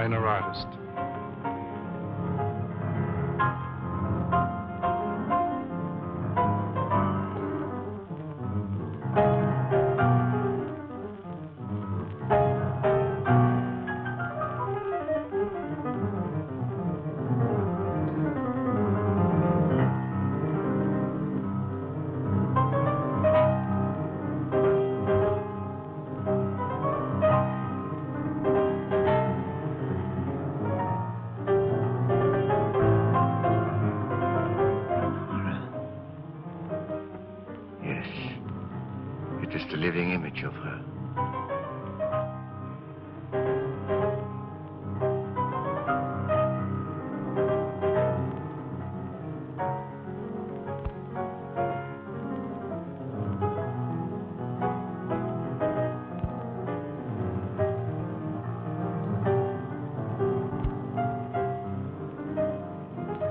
minor artist. It is the living image of her.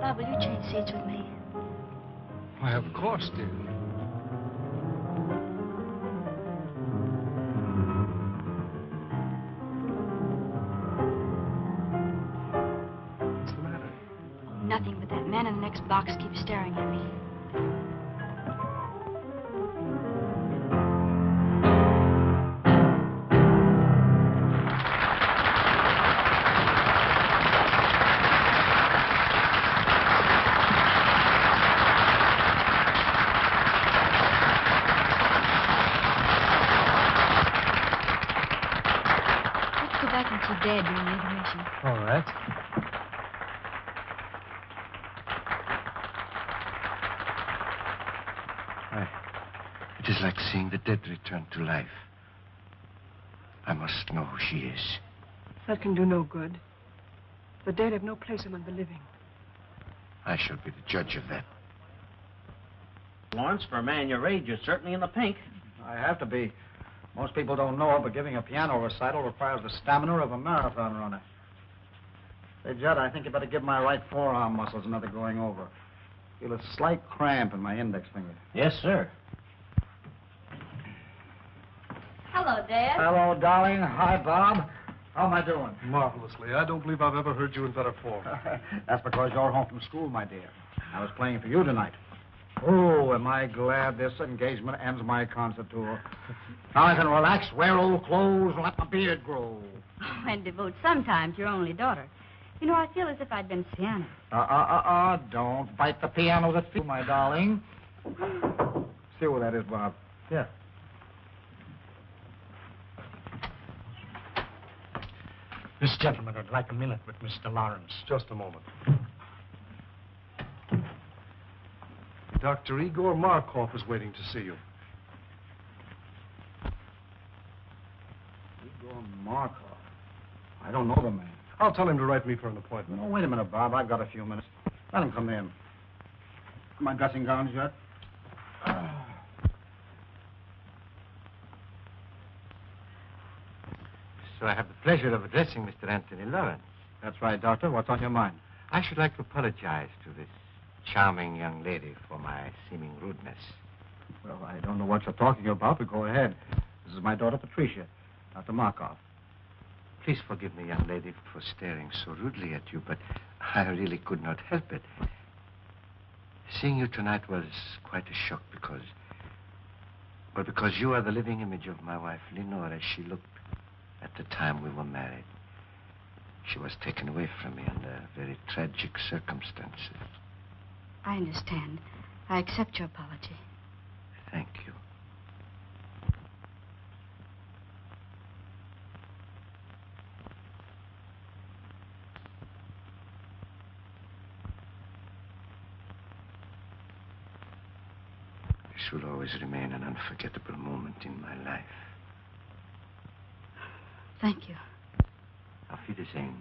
Bob, will you change seats with me? Why, of course, dear. What's the matter? Nothing, but that man in the next box keeps staring at me. Let's go back and see Dad during the intermission. All right. It is like seeing the dead return to life. I must know who she is. That can do no good. The dead have no place among the living. I shall be the judge of that. Lawrence, for a man your age, you're certainly in the pink. I have to be. Most people don't know it, but giving a piano recital requires the stamina of a marathon runner. Say, Judd, I think you better give my right forearm muscles another going over. Feel a slight cramp in my index finger. Yes, sir. Hello, Dad. Hello, darling. Hi, Bob. How am I doing? Marvelously. I don't believe I've ever heard you in better form. That's because you're home from school, my dear. I was playing for you tonight. Oh, am I glad this engagement ends my concert tour. Now I can relax, wear old clothes, and let my beard grow. Oh, and devote some time to your only daughter. You know, I feel as if I'd been piano. Don't bite the piano that feels, my darling. See where that is, Bob. Yeah. This gentleman would like a minute with Mr. Lawrence. Just a moment. Dr. Igor Markov is waiting to see you. Igor Markov. I don't know the man. I'll tell him to write me for an appointment. No, wait a minute, Bob. I've got a few minutes. Let him come in. My dressing gowns yet? So I have the pleasure of addressing Mr. Anthony Lawrence. That's right, Doctor. What's on your mind? I should like to apologize to this charming young lady for my seeming rudeness. Well, I don't know what you're talking about, but go ahead. This is my daughter, Patricia, Dr. Markov. Please forgive me, young lady, for staring so rudely at you, but I really could not help it. Seeing you tonight was quite a shock because you are the living image of my wife, Lenore, as she looked at the time we were married. She was taken away from me under very tragic circumstances. I understand. I accept your apology. Thank you. This will always remain an unforgettable moment in my life. Thank you. Auf Wiedersehen.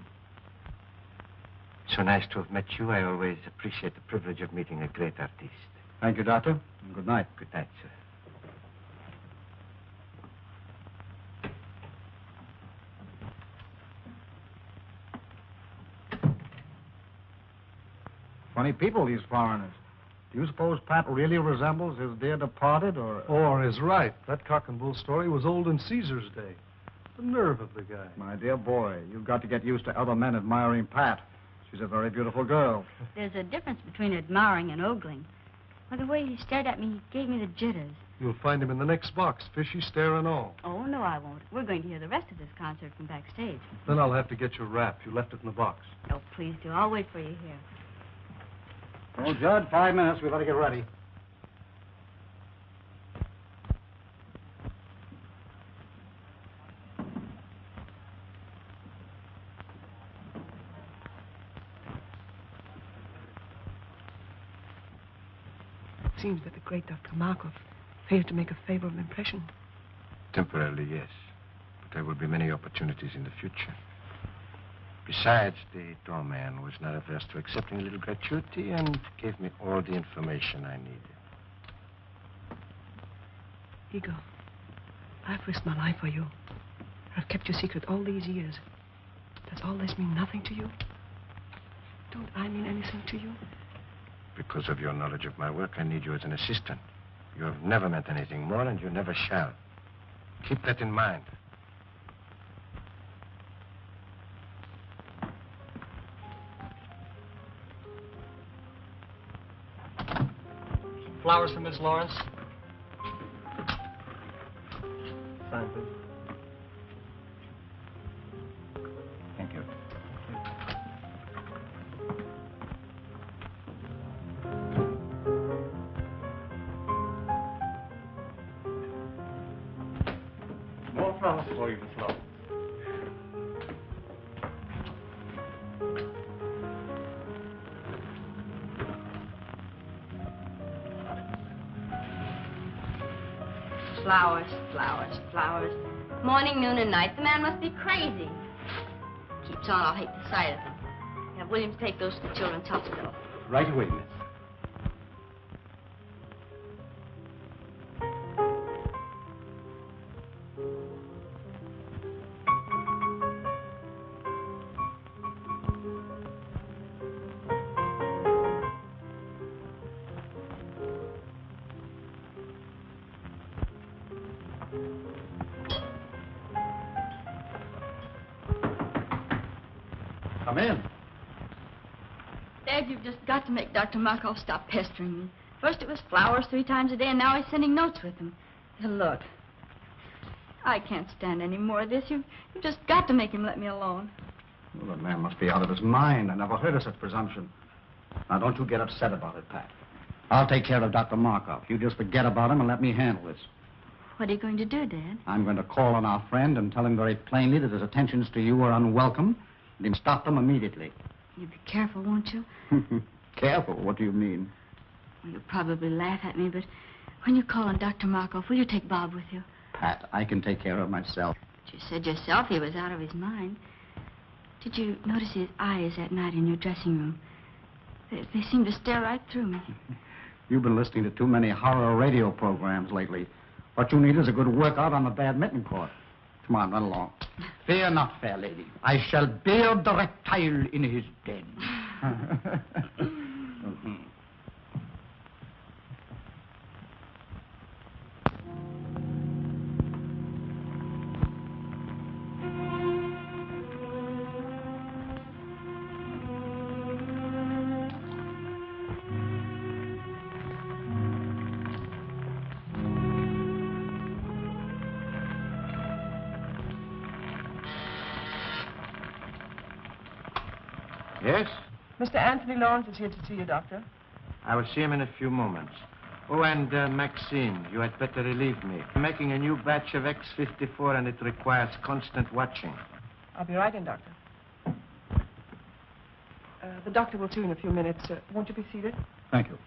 So nice to have met you. I always appreciate the privilege of meeting a great artist. Thank you, Doctor. And good night. Good night, sir. Funny people, these foreigners. Do you suppose Pat really resembles his dear departed, or... Or is right. That cock and bull story was old in Caesar's day. The nerve of the guy. My dear boy, you've got to get used to other men admiring Pat. She's a very beautiful girl. There's a difference between admiring and ogling. By the way he stared at me, he gave me the jitters. You'll find him in the next box, fishy stare and all. Oh, no, I won't. We're going to hear the rest of this concert from backstage. Then I'll have to get your wrap. You left it in the box. Oh, please do. I'll wait for you here. Well, Judd, 5 minutes. We better get ready. It seems that the great Dr. Markov failed to make a favorable impression. Temporarily, yes. But there will be many opportunities in the future. Besides, the doorman was not averse to accepting a little gratuity and gave me all the information I needed. Igor, I've risked my life for you. I've kept your secret all these years. Does all this mean nothing to you? Don't I mean anything to you? Because of your knowledge of my work, I need you as an assistant. You have never meant anything more, and you never shall. Keep that in mind. Flowers for Miss Lawrence. Sign, please. Thank you. More flowers for you, Miss Lawrence. Flowers, flowers, flowers. Morning, noon, and night. The man must be crazy. Keeps on, I'll hate the sight of him. Have Williams take those to the children's hospital. Right away, miss. Come in. Dad, you've just got to make Dr. Markov stop pestering me. First it was flowers 3 times a day, and now he's sending notes with them. Now, look, I can't stand any more of this. You've just got to make him let me alone. Well, the man must be out of his mind. I never heard of such presumption. Now, don't you get upset about it, Pat. I'll take care of Dr. Markov. You just forget about him and let me handle this. What are you going to do, Dad? I'm going to call on our friend and tell him very plainly that his attentions to you are unwelcome, and he'll stop them immediately. You be careful, won't you? Careful? What do you mean? Well, you'll probably laugh at me, but when you call on Dr. Markov, will you take Bob with you? Pat, I can take care of myself. But you said yourself he was out of his mind. Did you notice his eyes that night in your dressing room? They seemed to stare right through me. You've been listening to too many horror radio programs lately. What you need is a good workout on the badminton court. Come on, run along. Fear not, fair lady. I shall beard the reptile in his den. Yes? Mr. Anthony Lawrence is here to see you, Doctor. I will see him in a few moments. Oh, and Maxine, you had better relieve me. I'm making a new batch of X-54, and it requires constant watching. I'll be right in, Doctor. The doctor will see you in a few minutes. Won't you be seated? Thank you.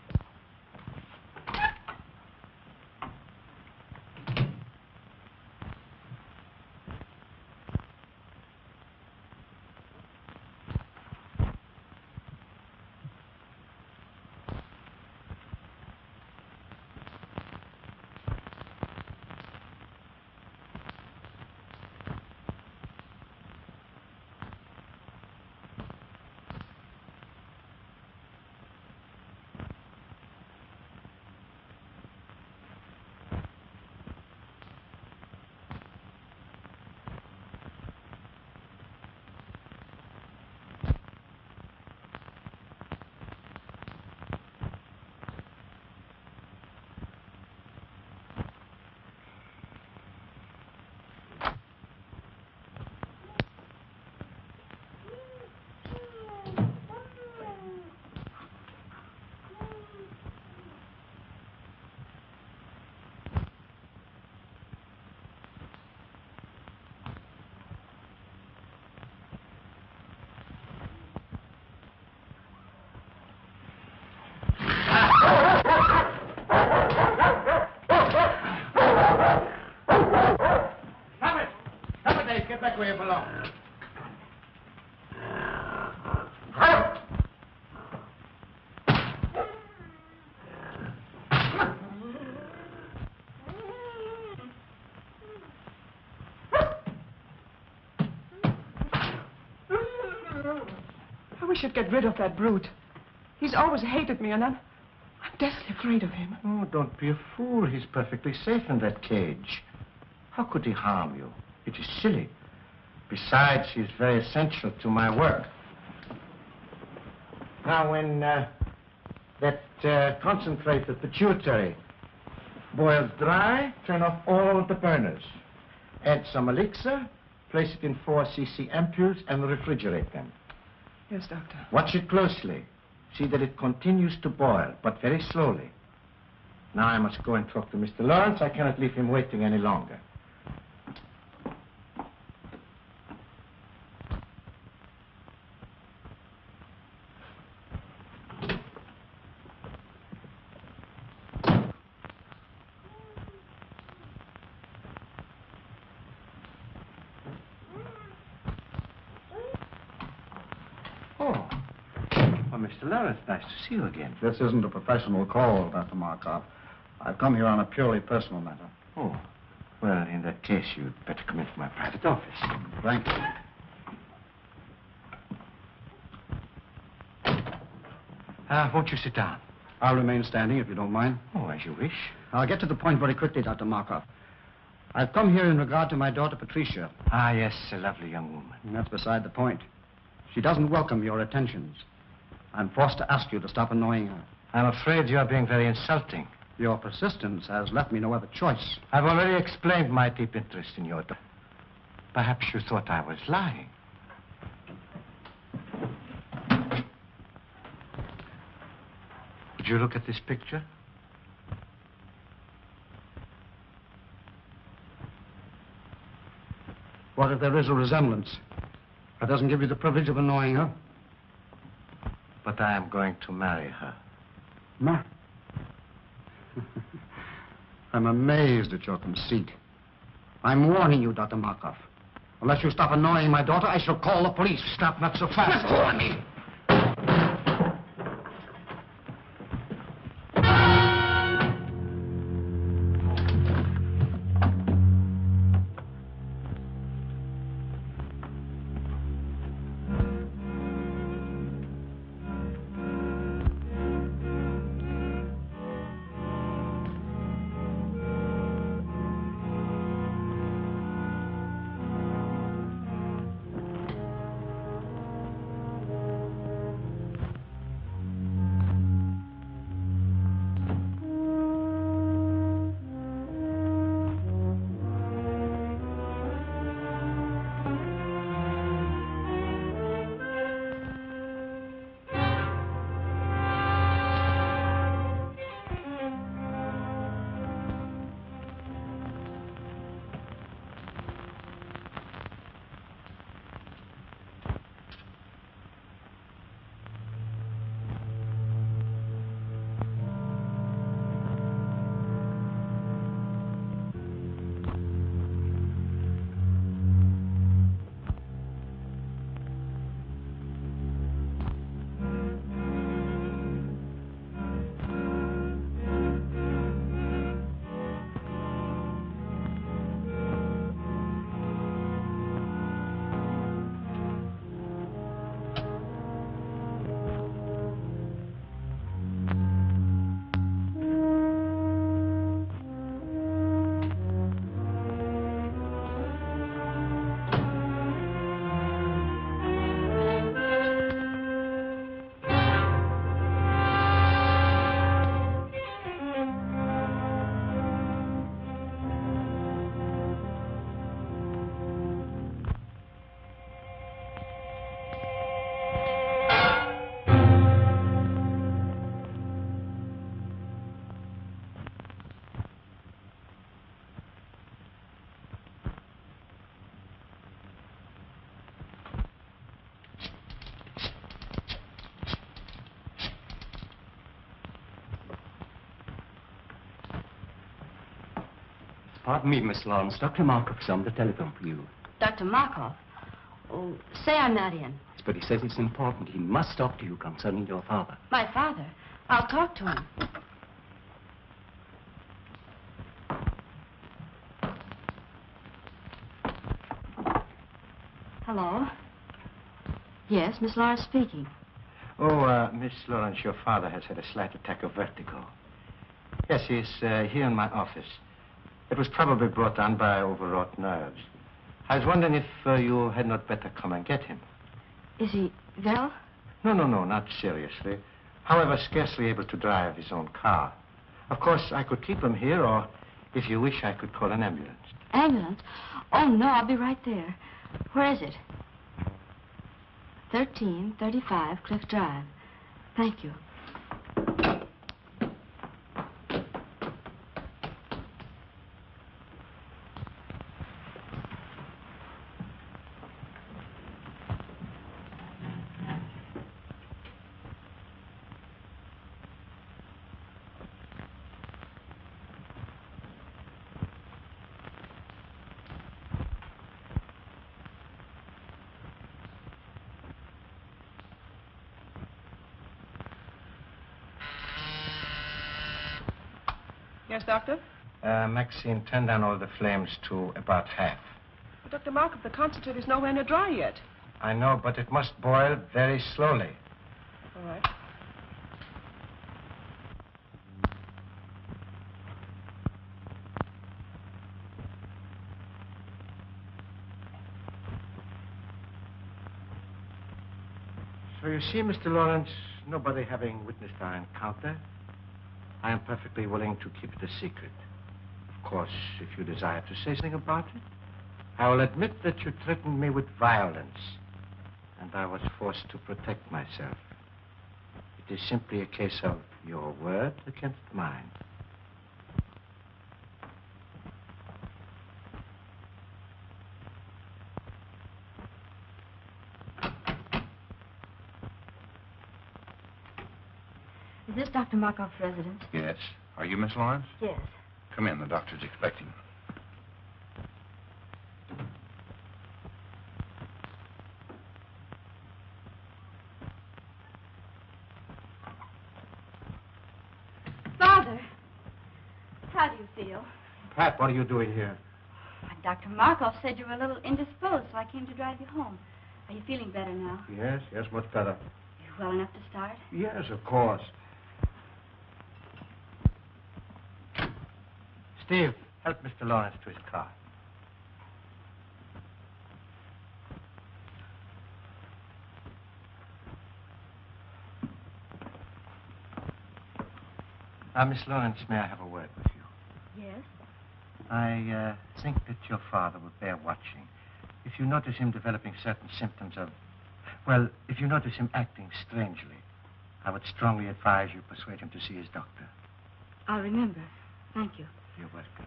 along. I wish you'd get rid of that brute. He's always hated me, and I'm deathly afraid of him. Oh, don't be a fool. He's perfectly safe in that cage. How could he harm you? It is silly. Besides, he's very essential to my work. Now, when that concentrated pituitary boils dry, turn off all the burners. Add some elixir, place it in 4 cc ampoules, and refrigerate them. Yes, Doctor. Watch it closely. See that it continues to boil, but very slowly. Now I must go and talk to Mr. Lawrence. I cannot leave him waiting any longer. Mr. Lawrence, nice to see you again. This isn't a professional call, Dr. Markov. I've come here on a purely personal matter. Oh, well, in that case, you'd better come into my private office. Thank you. Won't you sit down? I'll remain standing, if you don't mind. Oh, as you wish. I'll get to the point very quickly, Dr. Markov. I've come here in regard to my daughter, Patricia. Ah, yes, a lovely young woman. And that's beside the point. She doesn't welcome your attentions. I'm forced to ask you to stop annoying her. I'm afraid you're being very insulting. Your persistence has left me no other choice. I've already explained my deep interest in your daughter. Perhaps you thought I was lying. Would you look at this picture? What if there is a resemblance? That doesn't give you the privilege of annoying her. But I am going to marry her. Ma? I'm amazed at your conceit. I'm warning you, Dr. Markov. Unless you stop annoying my daughter, I shall call the police. Stop, not so fast. Let go of me! Pardon me, Miss Lawrence. Dr. Markov's on the telephone for you. Dr. Markov? Oh, say I'm not in. But he says it's important. He must talk to you concerning your father. My father? I'll talk to him. Hello? Yes, Miss Lawrence speaking. Oh, Miss Lawrence, your father has had a slight attack of vertigo. Yes, he's here in my office. It was probably brought on by overwrought nerves. I was wondering if you had not better come and get him. Is he well? No, not seriously. However, scarcely able to drive his own car. Of course, I could keep him here, or if you wish, I could call an ambulance. Ambulance? Oh, no, I'll be right there. Where is it? 1335 Cliff Drive. Thank you. Yes, Doctor? Maxine, turn down all the flames to about half. But Dr. Markov, the concentrate is nowhere near dry yet. I know, but it must boil very slowly. All right. So you see, Mr. Lawrence, nobody having witnessed our encounter, I am perfectly willing to keep it a secret. Of course, if you desire to say something about it, I will admit that you threatened me with violence, and I was forced to protect myself. It is simply a case of your word against mine. Is this Dr. Markov's residence? Yes. Are you Miss Lawrence? Yes. Come in. The doctor's expecting. Father, how do you feel? Pat, what are you doing here? Dr. Markov said you were a little indisposed, so I came to drive you home. Are you feeling better now? Yes, much better. You well enough to start? Yes, of course. Steve, help Mr. Lawrence to his car. Miss Lawrence, may I have a word with you? Yes. I think that your father would bear watching. If you notice him developing certain symptoms of... Well, if you notice him acting strangely, I would strongly advise you persuade him to see his doctor. I'll remember. Thank you. You're welcome.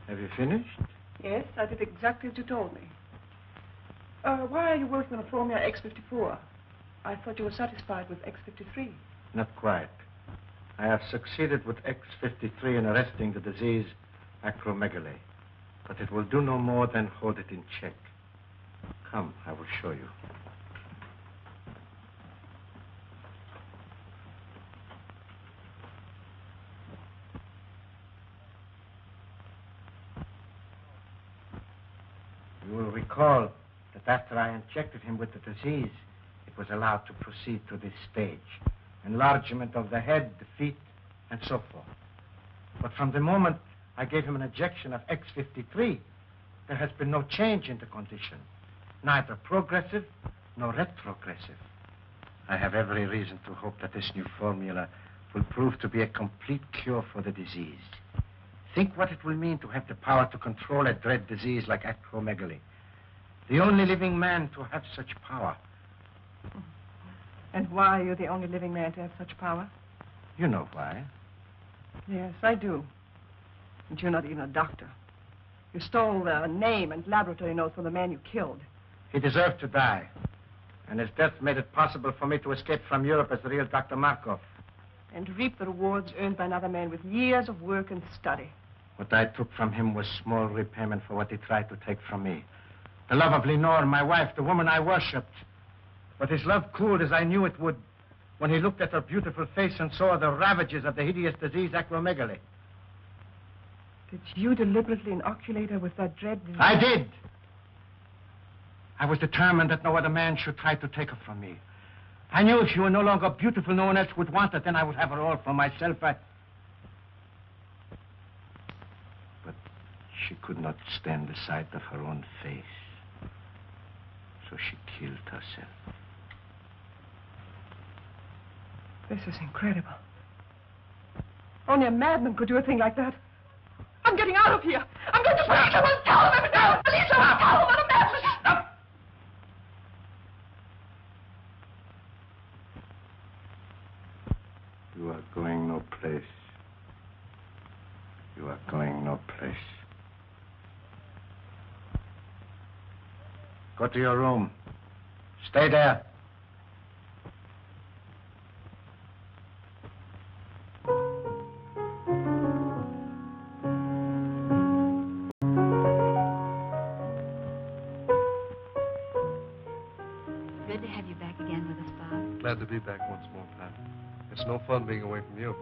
Have you finished? Yes, I did exactly as you told me. Why are you working on a Formula X54? I thought you were satisfied with X53. Not quite. I have succeeded with X53 in arresting the disease acromegaly. But it will do no more than hold it in check. Come, I will show you. You will recall that after I injected him with the disease, it was allowed to proceed to this stage. Enlargement of the head, the feet, and so forth. But from the moment I gave him an injection of X53, there has been no change in the condition. Neither progressive nor retrogressive. I have every reason to hope that this new formula will prove to be a complete cure for the disease. Think what it will mean to have the power to control a dread disease like acromegaly. The only living man to have such power. And why are you the only living man to have such power? You know why. Yes, I do. And you're not even a doctor. You stole the name and laboratory notes from the man you killed. He deserved to die. And his death made it possible for me to escape from Europe as the real Dr. Markov. And reap the rewards earned by another man with years of work and study. What I took from him was small repayment for what he tried to take from me. The love of Lenore, my wife, the woman I worshipped. But his love cooled as I knew it would when he looked at her beautiful face and saw the ravages of the hideous disease acromegaly. Did you deliberately inoculate her with that dread disease? I did. I was determined that no other man should try to take her from me. I knew if she were no longer beautiful, no one else would want her. Then I would have her all for myself. But she could not stand the sight of her own face. So she killed herself. This is incredible. Only a madman could do a thing like that. I'm getting out of here. I'm going to police him and tell him now. Police him and tell him what a madman. Stop. You are going no place. You are going no place. Go to your room. Stay there. Good to have you back again with us, Bob. Glad to be back once more, Pat. It's no fun being away from you.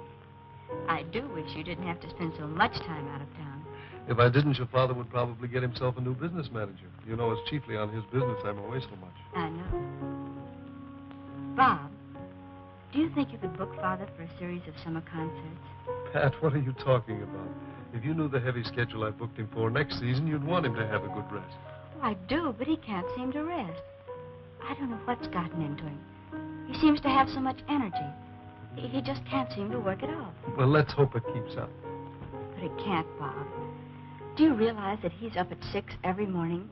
I do wish you didn't have to spend so much time out of town. If I didn't, your father would probably get himself a new business manager. You know, it's chiefly on his business I'm away so much. I know. Bob, do you think you could book Father for a series of summer concerts? Pat, what are you talking about? If you knew the heavy schedule I booked him for next season, you'd want him to have a good rest. Oh, I do, but he can't seem to rest. I don't know what's gotten into him. He seems to have so much energy. He just can't seem to work it off. Well, let's hope it keeps up. But he can't, Bob. Do you realize that he's up at 6 every morning?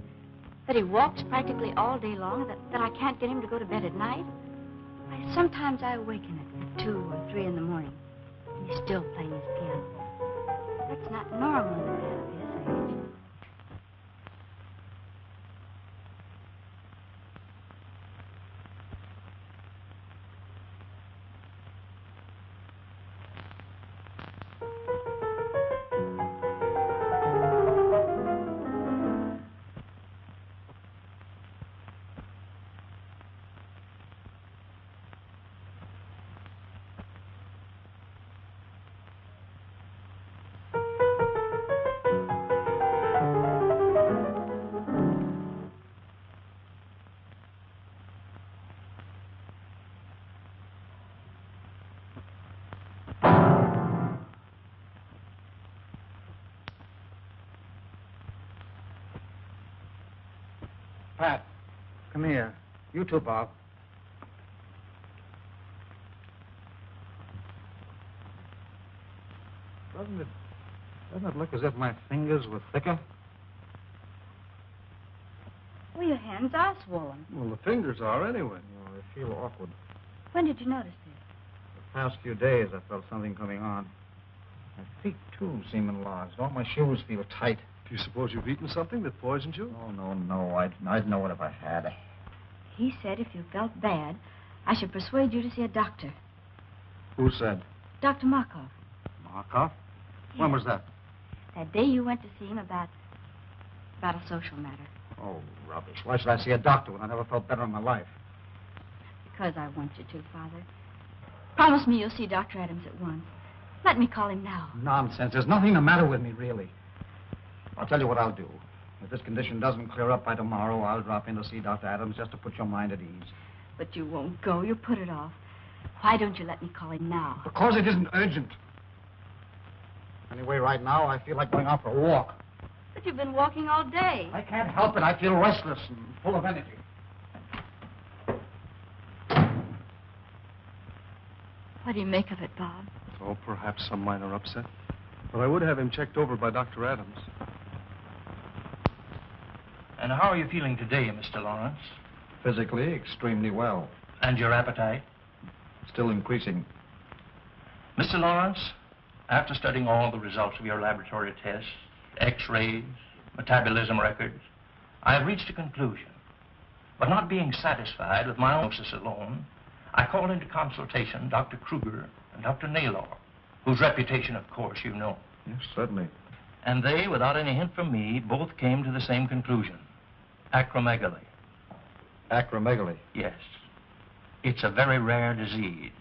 That he walks practically all day long? That I can't get him to go to bed at night? Sometimes I awaken at 2 or 3 in the morning, and he's still playing his piano. That's not normal in a man of his age. Pat, come here. You too, Bob. Doesn't it look as if my fingers were thicker? Well, your hands are swollen. Well, the fingers are anyway. Oh, I feel awkward. When did you notice this? The past few days, I felt something coming on. My feet, too, seem enlarged. All my shoes feel tight. Do you suppose you've eaten something that poisoned you? Oh, no. I'd know it if I had. He said if you felt bad, I should persuade you to see a doctor. Who said? Dr. Markov. Markov? When was that? That day you went to see him about a social matter. Oh, rubbish. Why should I see a doctor when I never felt better in my life? Because I want you to, Father. Promise me you'll see Dr. Adams at once. Let me call him now. Nonsense. There's nothing the matter with me, really. I'll tell you what I'll do. If this condition doesn't clear up by tomorrow, I'll drop in to see Dr. Adams just to put your mind at ease. But you won't go. You put it off. Why don't you let me call him now? Because it isn't urgent. Anyway, right now, I feel like going out for a walk. But you've been walking all day. I can't help it. I feel restless and full of energy. What do you make of it, Bob? Oh, perhaps some minor upset. But I would have him checked over by Dr. Adams. And how are you feeling today, Mr. Lawrence? Physically, extremely well. And your appetite? Still increasing. Mr. Lawrence, after studying all the results of your laboratory tests, X-rays, metabolism records, I have reached a conclusion. But not being satisfied with my diagnosis alone, I called into consultation Dr. Kruger and Dr. Naylor, whose reputation, of course, you know. Yes, certainly. And they, without any hint from me, both came to the same conclusion. Acromegaly. Acromegaly? Yes. It's a very rare disease,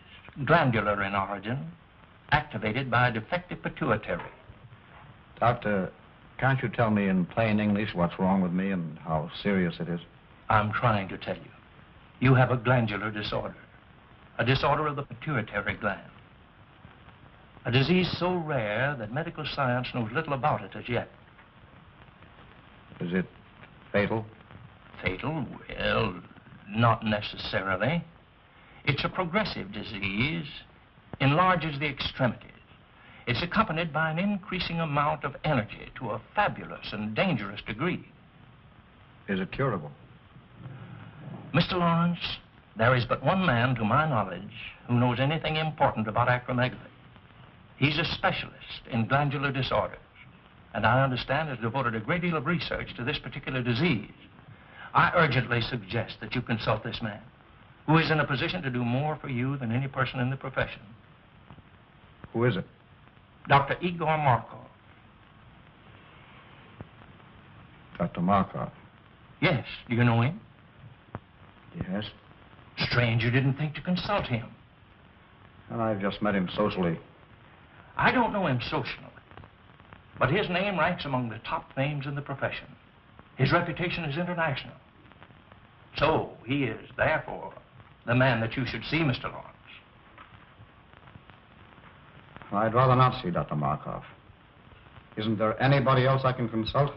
glandular in origin, activated by a defective pituitary. Doctor, can't you tell me in plain English what's wrong with me and how serious it is? I'm trying to tell you. You have a glandular disorder, a disorder of the pituitary gland. A disease so rare that medical science knows little about it as yet. Is it fatal? Fatal? Well, not necessarily. It's a progressive disease, enlarges the extremities. It's accompanied by an increasing amount of energy to a fabulous and dangerous degree. Is it curable? Mr. Lawrence, there is but one man, to my knowledge, who knows anything important about acromegaly. He's a specialist in glandular disorders, and I understand has devoted a great deal of research to this particular disease. I urgently suggest that you consult this man, who is in a position to do more for you than any person in the profession. Who is it? Dr. Igor Markov. Dr. Markov? Yes, do you know him? Yes. Strange you didn't think to consult him. Well, I've just met him socially. I don't know him socially, but his name ranks among the top names in the profession. His reputation is international. So he is, therefore, the man that you should see, Mr. Lawrence. I'd rather not see Dr. Markov. Isn't there anybody else I can consult?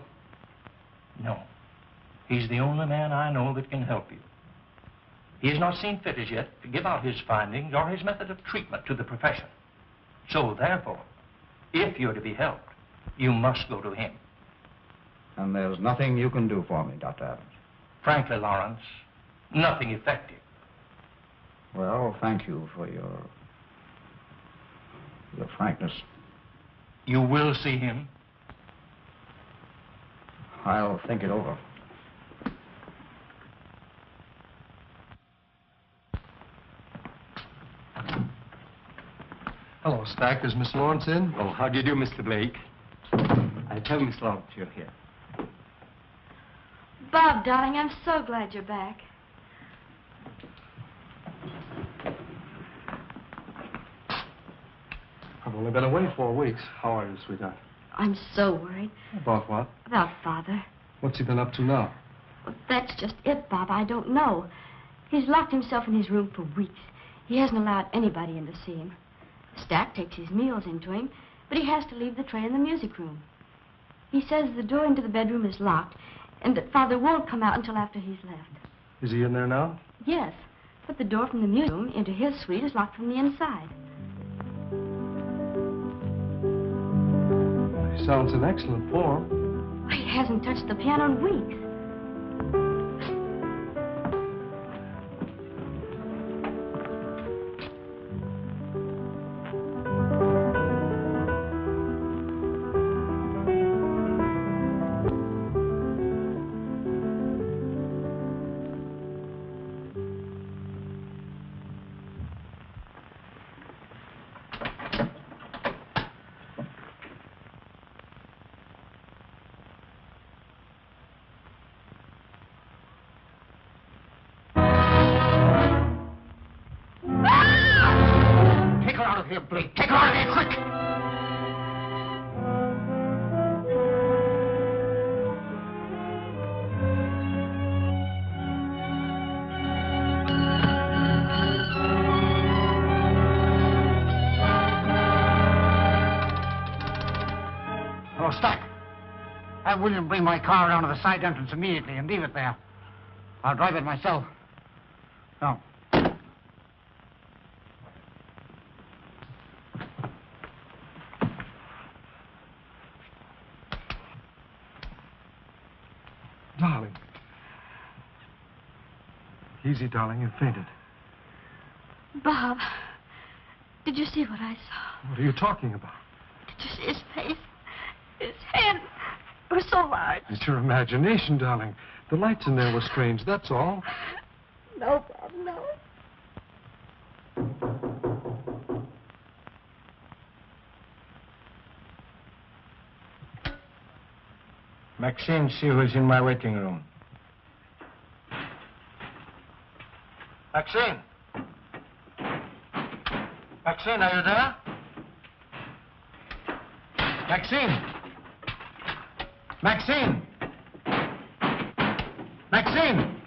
No. He's the only man I know that can help you. He has not seen fit as yet to give out his findings or his method of treatment to the profession. So, therefore, if you're to be helped, you must go to him. And there's nothing you can do for me, Dr. Adams? Frankly, Lawrence, nothing effective. Well, thank you for your frankness. You will see him? I'll think it over. Hello, Stack. Is Miss Lawrence in? Oh, how do you do, Mr. Blake? I tell Miss Lawrence you're here. Bob, darling, I'm so glad you're back. I've only been away 4 weeks. How are you, sweetheart? I'm so worried. About what? About Father. What's he been up to now? Well, that's just it, Bob. I don't know. He's locked himself in his room for weeks. He hasn't allowed anybody in to see him. Stack takes his meals into him, but he has to leave the tray in the music room. He says the door into the bedroom is locked, and that Father won't come out until after he's left. Is he in there now? Yes, but the door from the music room into his suite is locked from the inside. He sounds in excellent form. He hasn't touched the piano in weeks. Blake, take her out of here, quick! Hello, Stack. Have William bring my car around to the side entrance immediately and leave it there. I'll drive it myself. No. Darling. Easy, darling. You fainted. Bob, did you see what I saw? What are you talking about? Did you see his face? His head. It was so large. It's your imagination, darling. The lights in there were strange, that's all. No, Bob, no. Maxine, see who's in my waiting room. Maxine! Maxine, are you there? Maxine! Maxine! Maxine!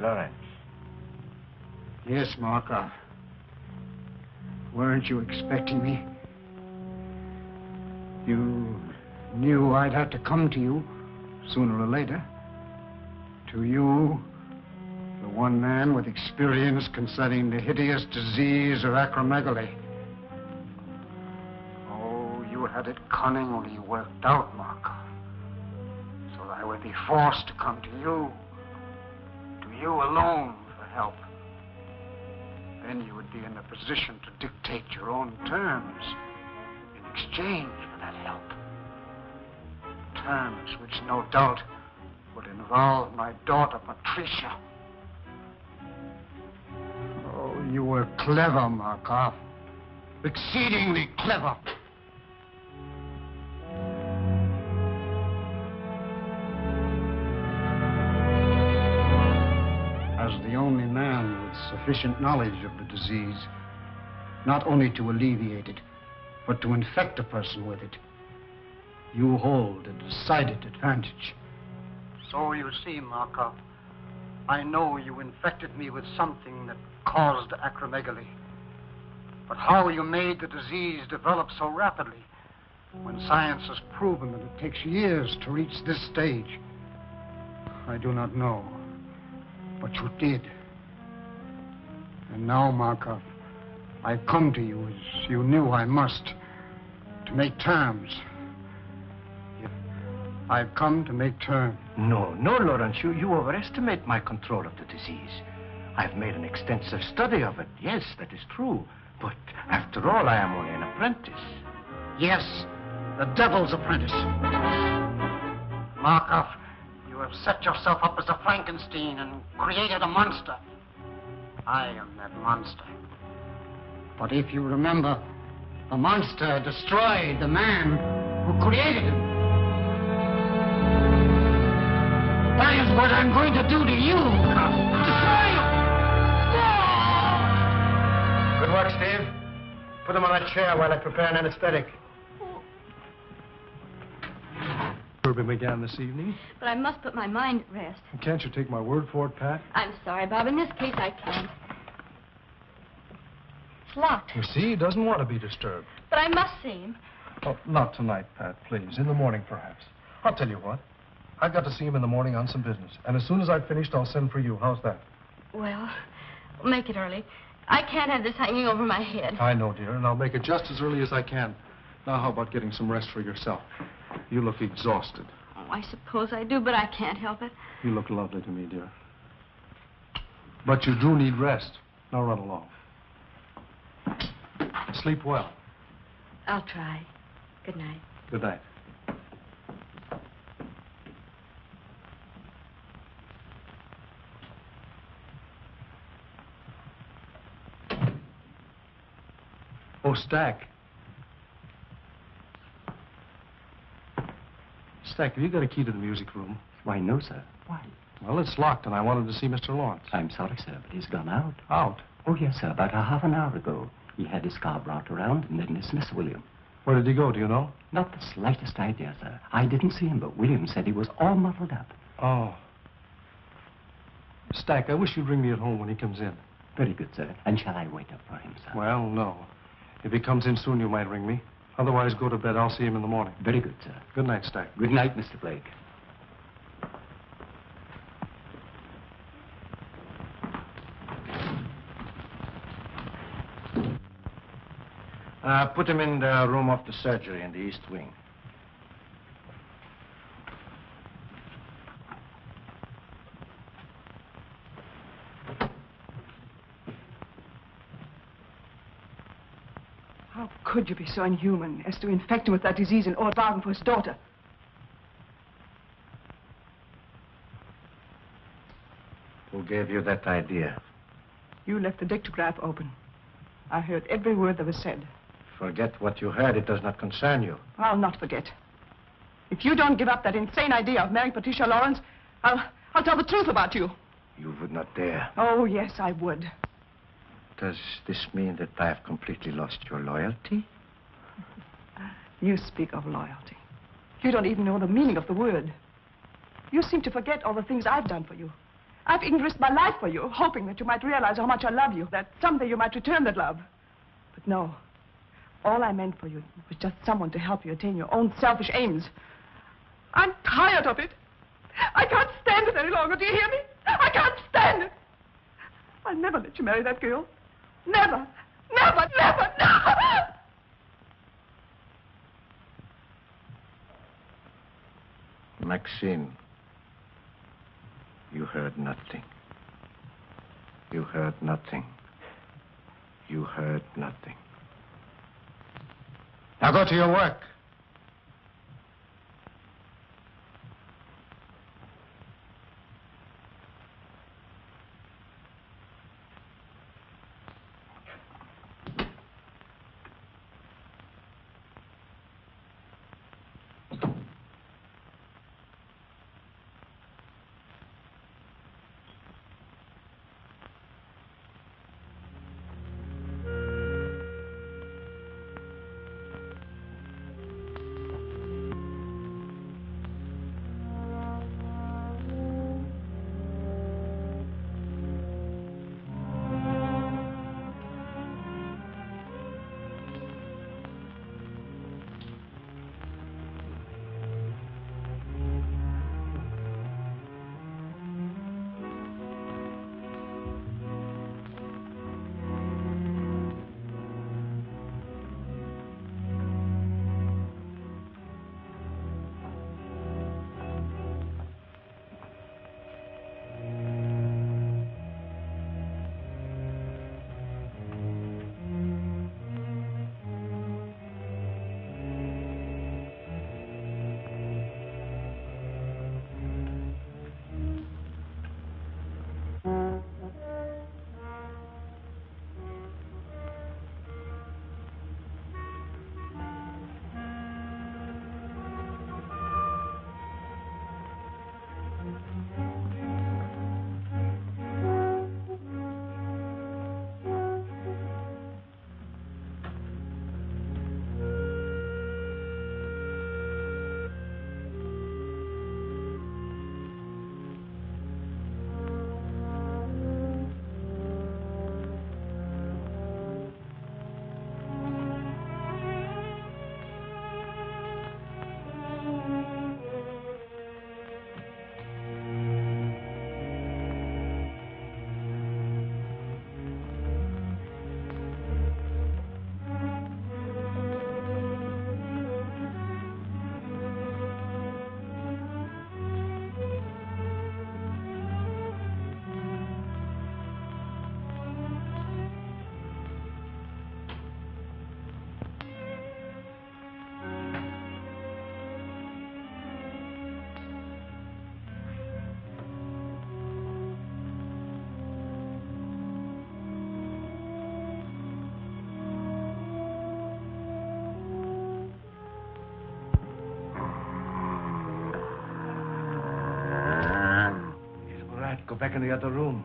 Lawrence. Yes, Markov. Weren't you expecting me? You knew I'd have to come to you sooner or later. To you, the one man with experience concerning the hideous disease of acromegaly. Oh, you had it cunningly worked out, Markov. So that I would be forced to come to you. You alone for help. Then you would be in a position to dictate your own terms in exchange for that help. Terms which no doubt would involve my daughter, Patricia. Oh, you were clever, Markov. Exceedingly clever. The only man with sufficient knowledge of the disease, not only to alleviate it, but to infect a person with it, you hold a decided advantage. So you see, Markov, I know you infected me with something that caused acromegaly. But how you made the disease develop so rapidly, when science has proven that it takes years to reach this stage, I do not know. But you did. And now, Markov, I've come to you as you knew I must, to make terms. I've come to make terms. No, Lawrence, you overestimate my control of the disease. I've made an extensive study of it. Yes, that is true. But after all, I am only an apprentice. Yes, the devil's apprentice. Markov, you have set yourself up as a Frankenstein and created a monster. I am that monster. But if you remember, the monster destroyed the man who created him. That is what I'm going to do to you. Destroy you! Good work, Steve. Put him on that chair while I prepare an anesthetic. Surgery began this evening. But I must put my mind at rest. Can't you take my word for it, Pat? I'm sorry, Bob. In this case, I can't. It's locked. You see, he doesn't want to be disturbed. But I must see him. Oh, not tonight, Pat, please. In the morning, perhaps. I'll tell you what. I've got to see him in the morning on some business. And as soon as I've finished, I'll send for you. How's that? Well, make it early. I can't have this hanging over my head. I know, dear, and I'll make it just as early as I can. Now, how about getting some rest for yourself? You look exhausted. Oh, I suppose I do, but I can't help it. You look lovely to me, dear. But you do need rest. Now run along. Sleep well. I'll try. Good night. Good night. Oh, Stack. Stack, have you got a key to the music room? Why, no, sir. Why? Well, it's locked, and I wanted to see Mr. Lawrence. I'm sorry, sir, but he's gone out. Out? Oh, yes, sir. About a half an hour ago. He had his car brought around and then dismissed William. Where did he go, do you know? Not the slightest idea, sir. I didn't see him, but William said he was all muffled up. Oh. Stack, I wish you'd ring me at home when he comes in. Very good, sir. And shall I wait up for him, sir? Well, no. If he comes in soon, you might ring me. Otherwise, go to bed. I'll see him in the morning. Very good, sir. Good night, Stack. Good night, Mr. Blake. Put him in the room of the surgery in the east wing. How could you be so inhuman as to infect him with that disease in order bargain for his daughter? Who gave you that idea? You left the dictograph open. I heard every word that was said. Forget what you heard. It does not concern you. I'll not forget. If you don't give up that insane idea of marrying Patricia Lawrence, I'll tell the truth about you. You would not dare. Oh, yes, I would. Does this mean that I have completely lost your loyalty? You speak of loyalty. You don't even know the meaning of the word. You seem to forget all the things I've done for you. I've even risked my life for you, hoping that you might realize how much I love you, that someday you might return that love. But no. All I meant for you was just someone to help you attain your own selfish aims. I'm tired of it. I can't stand it any longer. Do you hear me? I can't stand it. I'll never let you marry that girl. Never. Never, never, never! Maxine, you heard nothing. You heard nothing. You heard nothing. Now go to your work. Go back in the other room.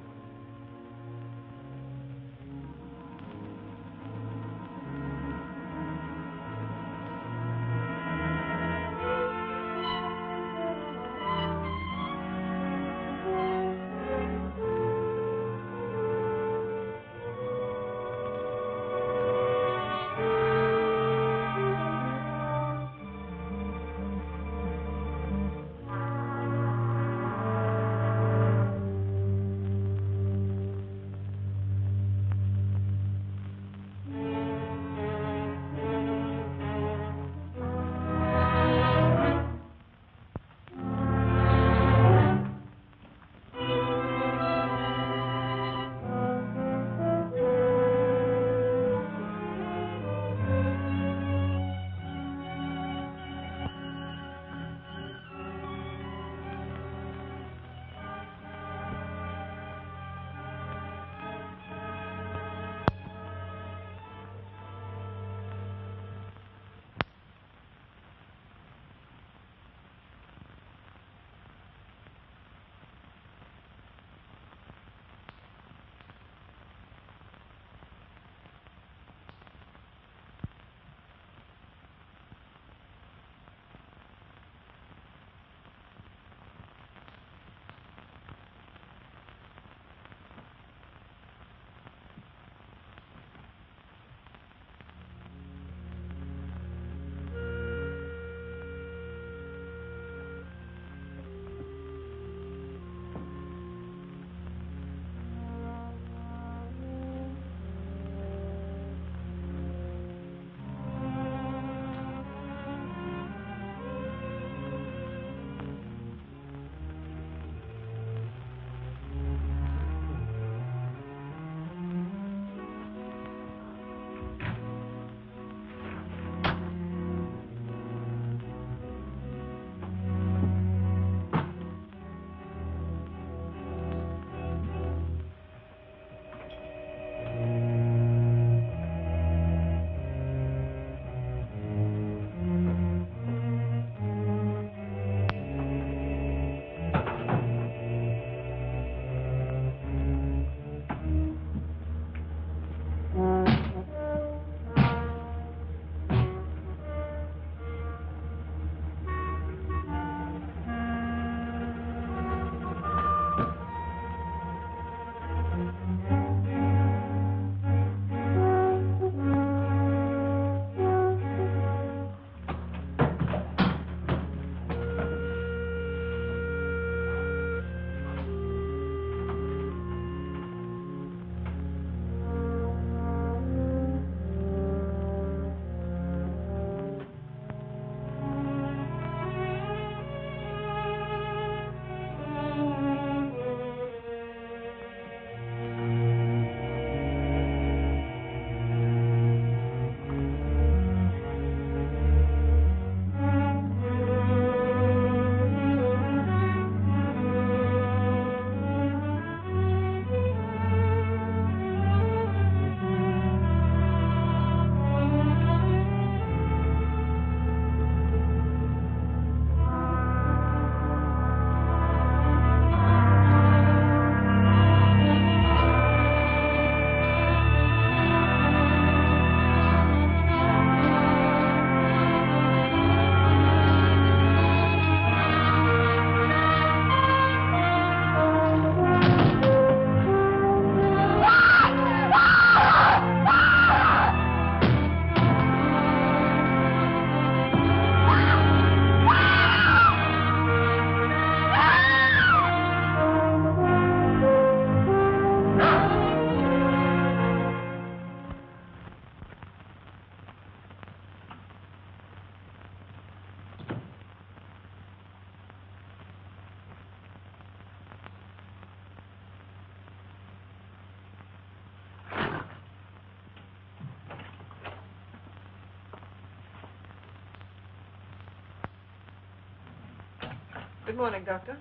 Good morning, Doctor.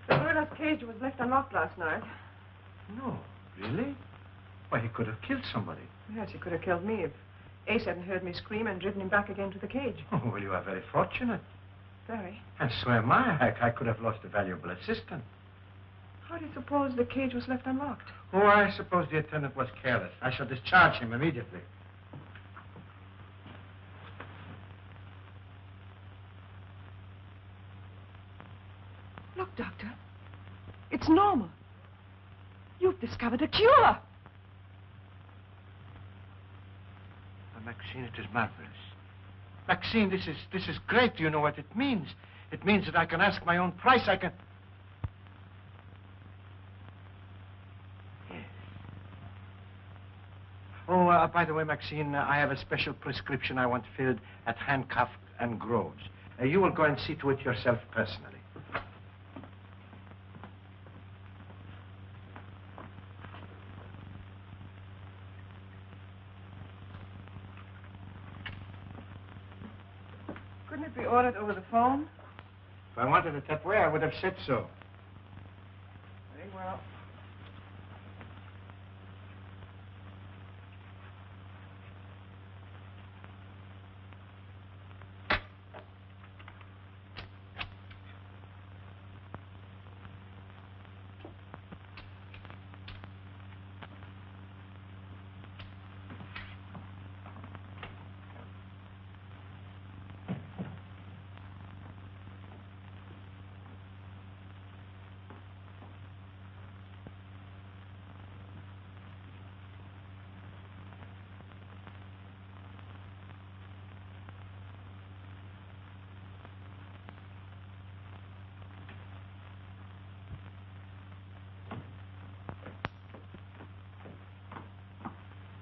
The gorilla's cage was left unlocked last night. No, really? Why, he could have killed somebody. Yes, he could have killed me if Ace hadn't heard me scream and driven him back again to the cage. Oh, well, you are very fortunate. Very. And so am I. I could have lost a valuable assistant. How do you suppose the cage was left unlocked? Oh, I suppose the attendant was careless. I shall discharge him immediately. Look, Doctor. It's normal. You've discovered a cure. Maxine, it is marvelous. Maxine, this is great. Do you know what it means? It means that I can ask my own price. I can... Yes. Oh, by the way, Maxine, I have a special prescription I want filled at Hancock and Groves. You will go and see to it yourself personally. Couldn't it be ordered over the phone? If I wanted it that way, I would have said so. Very well.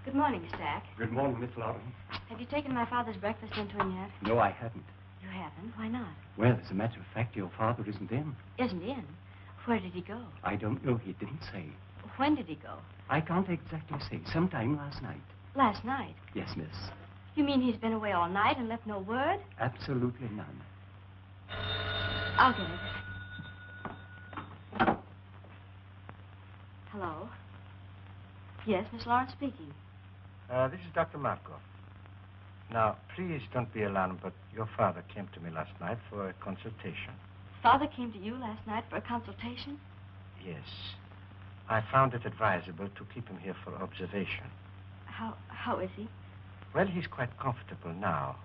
Good morning, Mr. Ack. Good morning, Miss Lawrence. Have you taken my father's breakfast into him yet? No, I haven't. You haven't? Why not? Well, as a matter of fact, your father isn't in. Isn't in? Where did he go? I don't know. He didn't say. When did he go? I can't exactly say. Sometime last night. Last night. Yes, miss. You mean he's been away all night and left no word? Absolutely none. I'll get it. Hello? Yes, Miss Lawrence speaking. This is Dr. Markov. Now, please don't be alarmed, but your father came to me last night for a consultation. Father came to you last night for a consultation? Yes. I found it advisable to keep him here for observation. How is he? Well, he's quite comfortable now.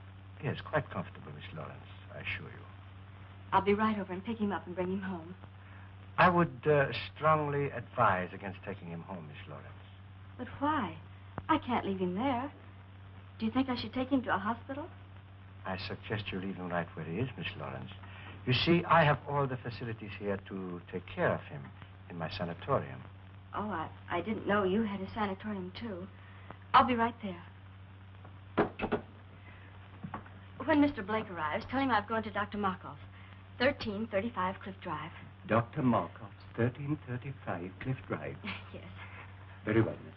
Yes, quite comfortable, Miss Lawrence, I assure you. I'll be right over and pick him up and bring him home. I would strongly advise against taking him home, Miss Lawrence. But why? I can't leave him there. Do you think I should take him to a hospital? I suggest you leave him right where he is, Miss Lawrence. You see, I have all the facilities here to take care of him in my sanatorium. Oh, I didn't know you had a sanatorium, too. I'll be right there. When Mr. Blake arrives, tell him I've gone to Dr. Markov, 1335 Cliff Drive. Dr. Markov's 1335 Cliff Drive. Yes. Very well, miss.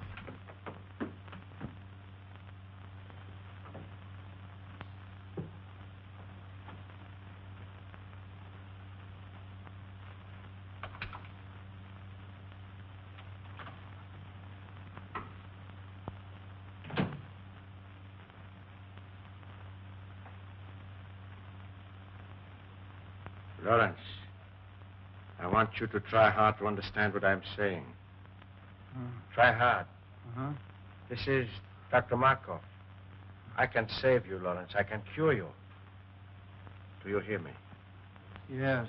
Lawrence, I want you to try hard to understand what I'm saying. Try hard. This is Dr. Markov. I can save you, Lawrence. I can cure you. Do you hear me? Yes,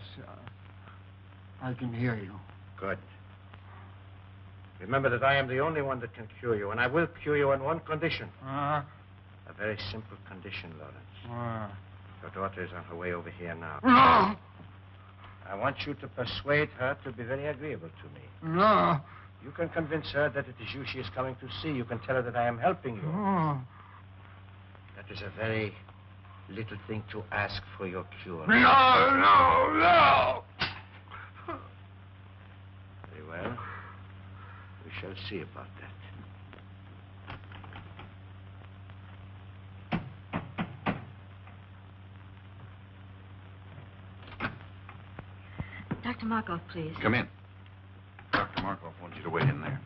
I can hear you. Good. Remember that I am the only one that can cure you, and I will cure you on one condition. A very simple condition, Lawrence. Your daughter is on her way over here now. I want you to persuade her to be very agreeable to me. No. You can convince her that it is you she is coming to see. You can tell her that I am helping you. That is a very little thing to ask for your cure. No. Very well. We shall see about that. Dr. Markov, please. Come in. Dr. Markov wants you to wait in there.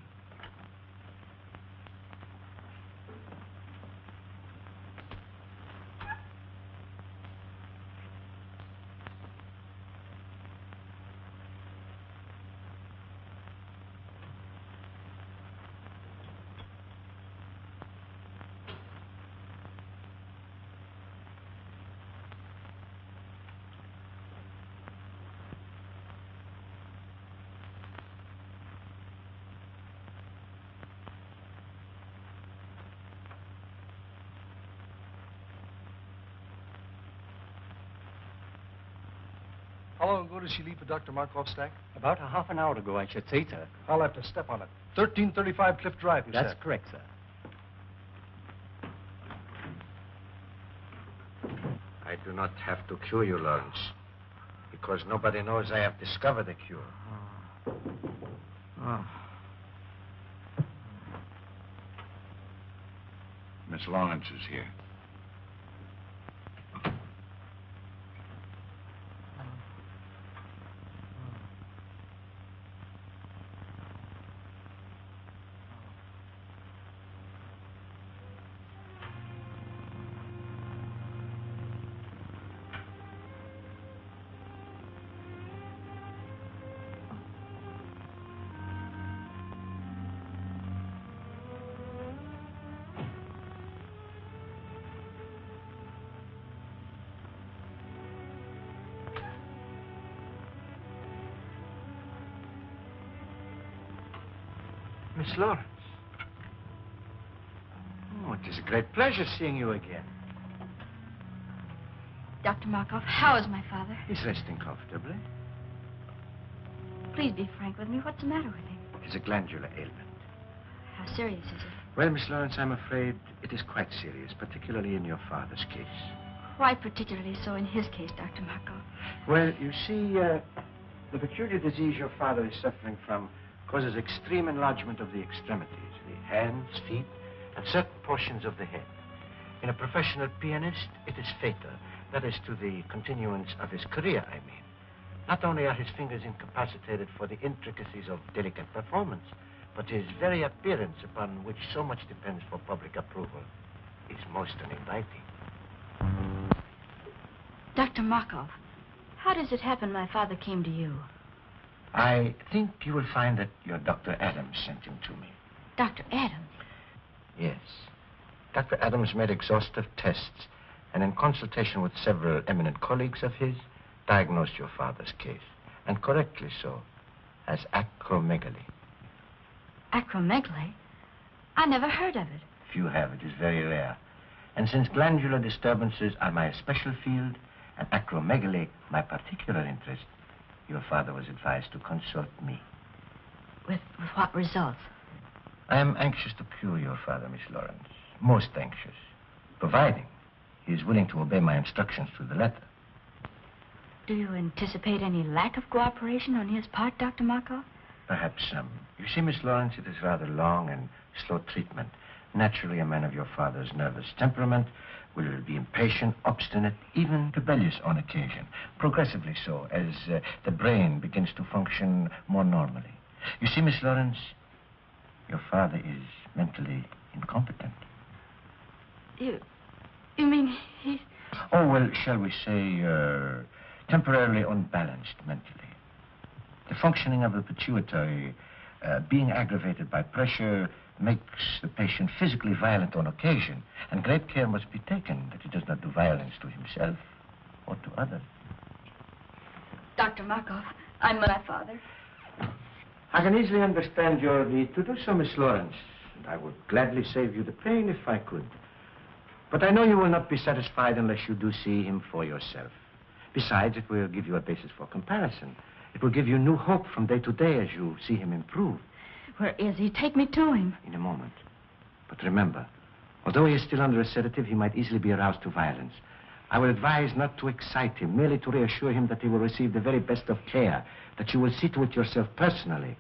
How long ago did she leave for Dr. Markov's stack? About a half an hour ago, I should say, sir. I'll have to step on it. 1335 Cliff Drive, you That's said. correct, sir. I do not have to cure you, Lawrence, because nobody knows I have discovered the cure. Miss Lawrence is here. Miss Lawrence. Oh, it is a great pleasure seeing you again. Dr. Markov, how is my father? He's resting comfortably. Please be frank with me. What's the matter with him? It is a glandular ailment. How serious is it? Well, Miss Lawrence, I'm afraid it is quite serious, particularly in your father's case. Why particularly so in his case, Dr. Markov? Well, you see, the peculiar disease your father is suffering from causes extreme enlargement of the extremities, the hands, feet, and certain portions of the head. In a professional pianist, it is fatal. That is to the continuance of his career, I mean. Not only are his fingers incapacitated for the intricacies of delicate performance, but his very appearance, upon which so much depends for public approval, is most uninviting. Dr. Markov, how does it happen my father came to you? I think you will find that your Dr. Adams sent him to me. Dr. Adams? Yes. Dr. Adams made exhaustive tests and in consultation with several eminent colleagues of his, diagnosed your father's case, and correctly so, as acromegaly. Acromegaly? I never heard of it. Few have. It is very rare. And since glandular disturbances are my special field, and acromegaly my particular interest, your father was advised to consult me. With what results? I am anxious to cure your father, Miss Lawrence. Most anxious. Providing he is willing to obey my instructions to the letter. Do you anticipate any lack of cooperation on his part, Dr. Markov? Perhaps some. You see, Miss Lawrence, it is rather long and slow treatment. Naturally, a man of your father's nervous temperament will be impatient, obstinate, even rebellious on occasion. Progressively so, as the brain begins to function more normally. You see, Miss Lawrence, your father is mentally incompetent. You mean he's... Oh, well, shall we say, temporarily unbalanced mentally. The functioning of the pituitary, being aggravated by pressure, makes the patient physically violent on occasion, and great care must be taken that he does not do violence to himself or to others. Dr. Markov, I'm my father. I can easily understand your need to do so, Miss Lawrence, and I would gladly save you the pain if I could. But I know you will not be satisfied unless you do see him for yourself. Besides, it will give you a basis for comparison. It will give you new hope from day to day as you see him improve. Where is he? Take me to him. In a moment. But remember, although he is still under a sedative, he might easily be aroused to violence. I will advise not to excite him, merely to reassure him that he will receive the very best of care, that you will see to it yourself personally,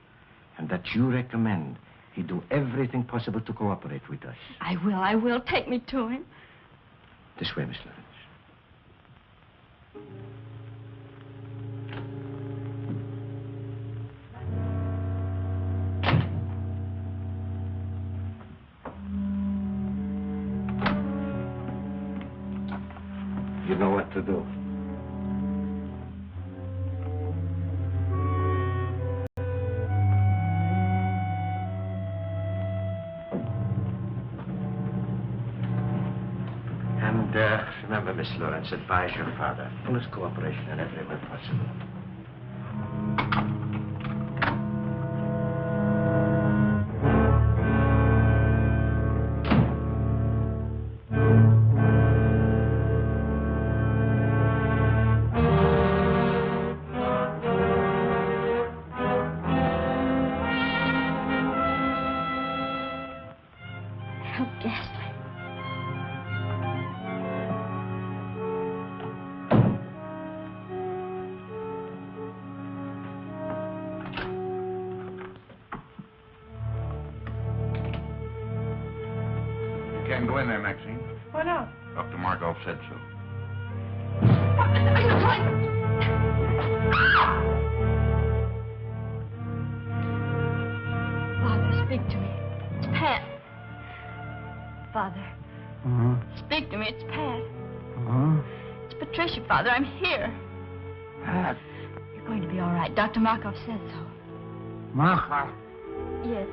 and that you recommend he do everything possible to cooperate with us. I will. Take me to him. This way, Miss Lawrence. you know what to do. And remember, Miss Lawrence, advise your father. Fullest cooperation in every way possible. How ghastly. You can't go in there, Maxine. Why not? Dr. Markov said so. What are you doing? Father, speak to me. It's Pat. Father, speak to me. It's Pat. It's Patricia, Father. I'm here. Pat. You're going to be all right. Dr. Markov said so. Markov. Yes.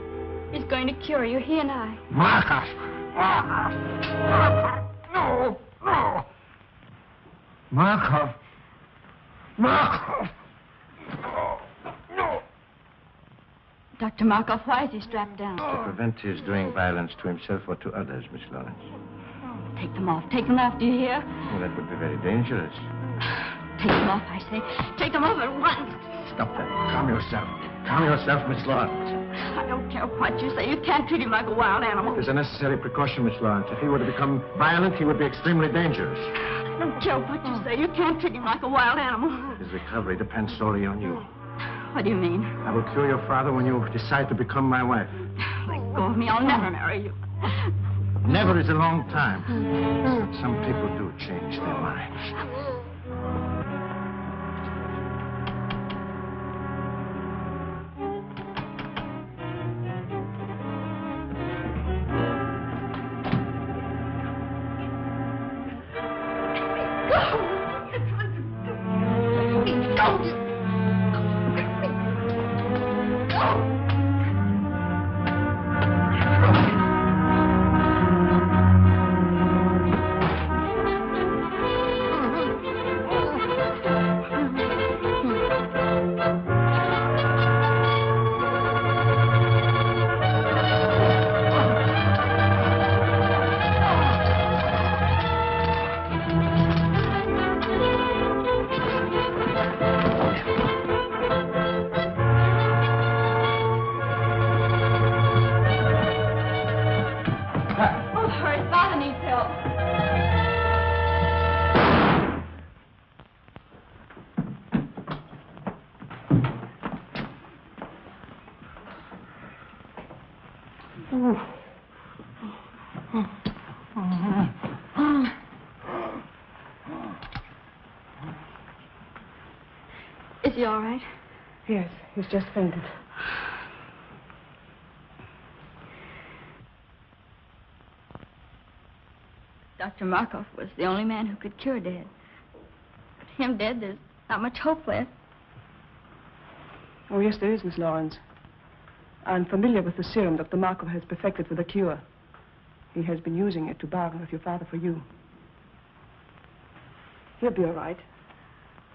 He's going to cure you, he and I. Markov. No, no. Markov. Markov. No. Dr. Markov, why is he strapped down? To prevent his doing violence to himself or to others, Miss Lawrence. Take them off. Take them off, do you hear? Well, that would be very dangerous. Take them off, I say. Take them off at once. Stop that. Calm yourself. Calm yourself, Miss Lawrence. I don't care what you say. You can't treat him like a wild animal. There's a necessary precaution, Miss Lawrence. If he were to become violent, he would be extremely dangerous. I don't care what you say. You can't treat him like a wild animal. His recovery depends solely on you. What do you mean? I will cure your father when you decide to become my wife. Let go of me. I'll never marry you. Never is a long time. But some people do change their minds. Is he all right? Yes, he's just fainted. Dr. Markov was the only man who could cure Dad. But him dead, there's not much hope left. Oh, yes, there is, Miss Lawrence. I'm familiar with the serum Dr. Markov has perfected for the cure. He has been using it to bargain with your father for you. He'll be all right.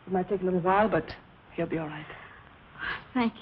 It might take a little while, but he'll be all right. Thank you.